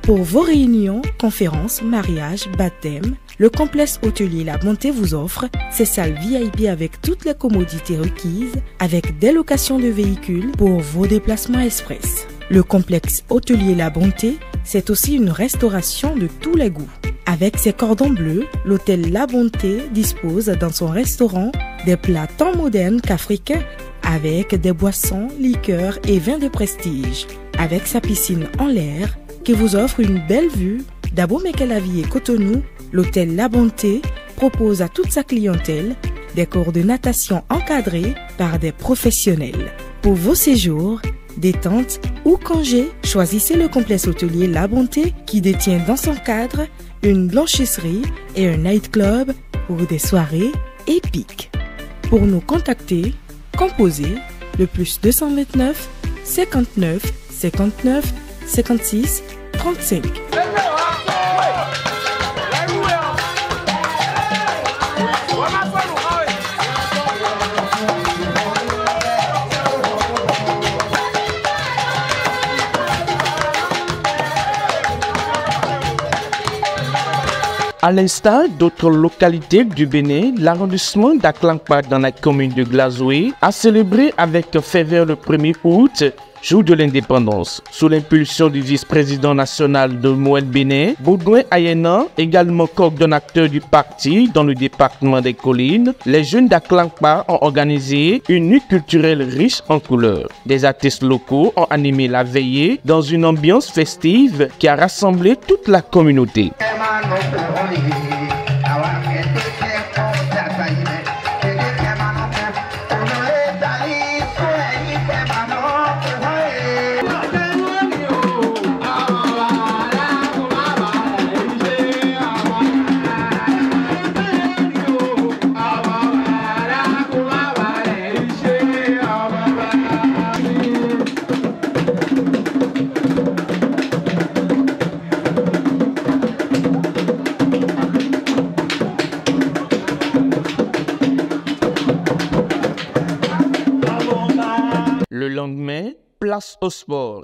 Pour vos réunions, conférences, mariages, baptêmes, le complexe hôtelier La Bonté vous offre ses salles VIP avec toutes les commodités requises, avec des locations de véhicules pour vos déplacements express. Le complexe hôtelier La Bonté, c'est aussi une restauration de tous les goûts. Avec ses cordons bleus, l'hôtel La Bonté dispose dans son restaurant des plats tant modernes qu'africains avec des boissons, liqueurs et vins de prestige. Avec sa piscine en l'air qui vous offre une belle vue d'Abomey-Calavier et Cotonou, l'hôtel La Bonté propose à toute sa clientèle des cours de natation encadrés par des professionnels. Pour vos séjours, détente ou congés, choisissez le complexe hôtelier La Bonté qui détient dans son cadre une blanchisserie et un nightclub pour des soirées épiques. Pour nous contacter, composez le +229 59 59 56 35. À l'instar d'autres localités du Bénin, l'arrondissement d'Aklankpa dans la commune de Glazoué a célébré avec ferveur le 1er août, jour de l'indépendance. Sous l'impulsion du vice-président national de Moël Bénin, Baudouin Ayena, également coordonnateur du parti dans le département des Collines, les jeunes d'Aklankpa ont organisé une nuit culturelle riche en couleurs. Des artistes locaux ont animé la veillée dans une ambiance festive qui a rassemblé toute la communauté. Le lendemain, place au sport.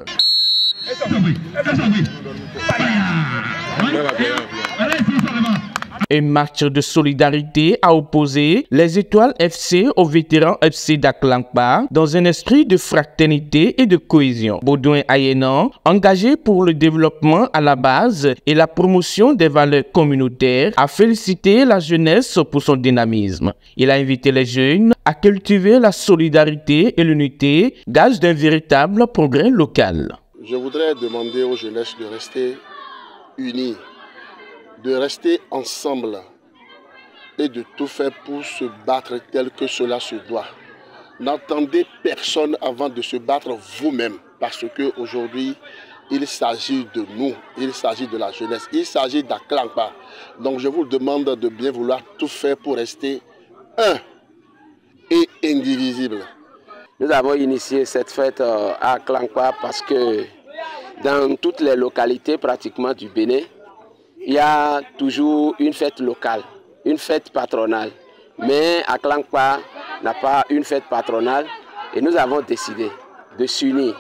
Un match de solidarité a opposé les Étoiles FC aux vétérans FC d'Aklankpa dans un esprit de fraternité et de cohésion. Baudouin Ayena, engagé pour le développement à la base et la promotion des valeurs communautaires, a félicité la jeunesse pour son dynamisme. Il a invité les jeunes à cultiver la solidarité et l'unité, gage d'un véritable progrès local. Je voudrais demander aux jeunesses de rester unis, de rester ensemble et de tout faire pour se battre tel que cela se doit. N'entendez personne avant de se battre vous-même, parce qu'aujourd'hui, il s'agit de nous, il s'agit de la jeunesse, il s'agit d'Aklankpa. Donc je vous demande de bien vouloir tout faire pour rester un et indivisible. Nous avons initié cette fête à Aklankpa parce que dans toutes les localités pratiquement du Bénin, il y a toujours une fête locale, une fête patronale. Mais Aklankpa n'a pas une fête patronale et nous avons décidé de s'unir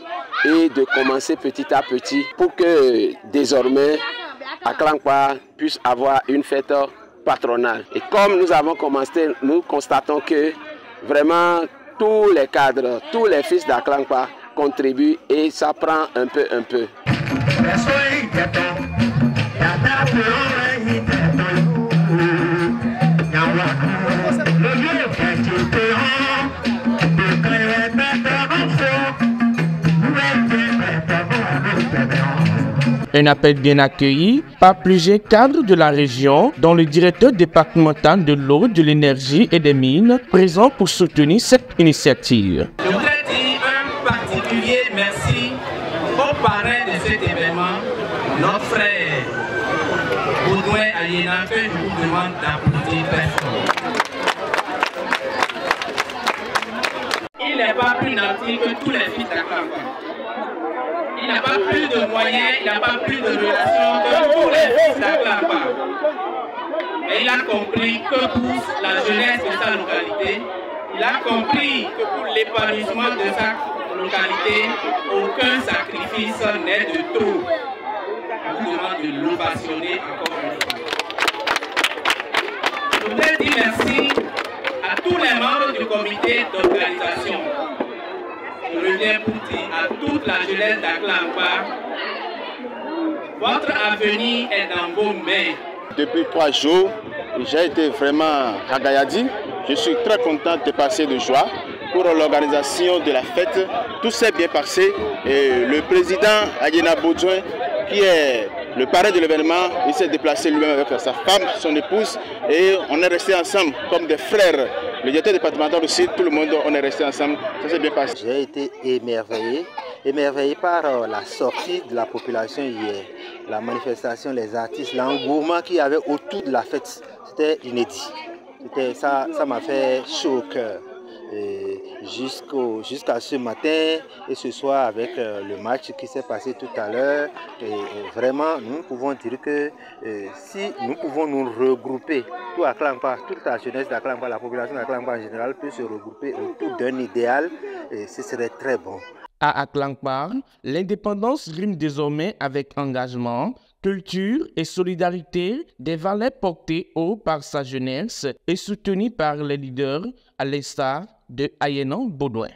et de commencer petit à petit pour que désormais Aklankpa puisse avoir une fête patronale. Et comme nous avons commencé, nous constatons que vraiment tous les cadres, tous les fils d'Aklankpa contribuent et ça prend un peu. Un appel bien accueilli par plusieurs cadres de la région, dont le directeur départemental de l'eau, de l'énergie et des mines, présent pour soutenir cette initiative. Je voudrais dire un particulier merci au parrain de cet événement, notre frère Baudouin Ayena, que je vous demande d'applaudir très fort. Il n'est pas plus nanti que tous les fils d'Aklankpa. Il n'a pas plus de moyens, il n'a pas plus de relations que tous les fils d'Aklankpa. Mais il a compris que pour la jeunesse de sa localité, il a compris que pour l'épanouissement de sa localité, aucun sacrifice n'est de trop. on vous demande de l'ovationner encore une fois. Je voudrais dire merci à tous les membres du comité d'organisation. Je reviens pour dire à toute la jeunesse d'Aklankpa, votre avenir est dans vos mains. Depuis 3 jours, j'ai été vraiment à Gayadi. Je suis très content de passer de joie pour l'organisation de la fête. Tout s'est bien passé. Et le président Ayena Baudouin, qui est le parrain de l'événement, il s'est déplacé lui-même avec sa femme, son épouse, et on est restés ensemble comme des frères. Le directeur départemental aussi, tout le monde, on est restés ensemble. Ça s'est bien passé. J'ai été émerveillé par la sortie de la population hier, la manifestation, les artistes, l'engouement qu'il y avait autour de la fête. C'était inédit. Ça m'a fait chaud au cœur. Jusqu'à ce matin et ce soir avec le match qui s'est passé tout à l'heure. Vraiment, nous pouvons dire que si nous pouvons nous regrouper, tout Aklankpa, toute la jeunesse d'Aklankpa, la population d'Aklankpa en général peut se regrouper autour d'un idéal, et ce serait très bon. À Aklankpa, l'indépendance rime désormais avec engagement, culture et solidarité, des valeurs portées haut par sa jeunesse et soutenues par les leaders à l'instar de Ayena Baudouin.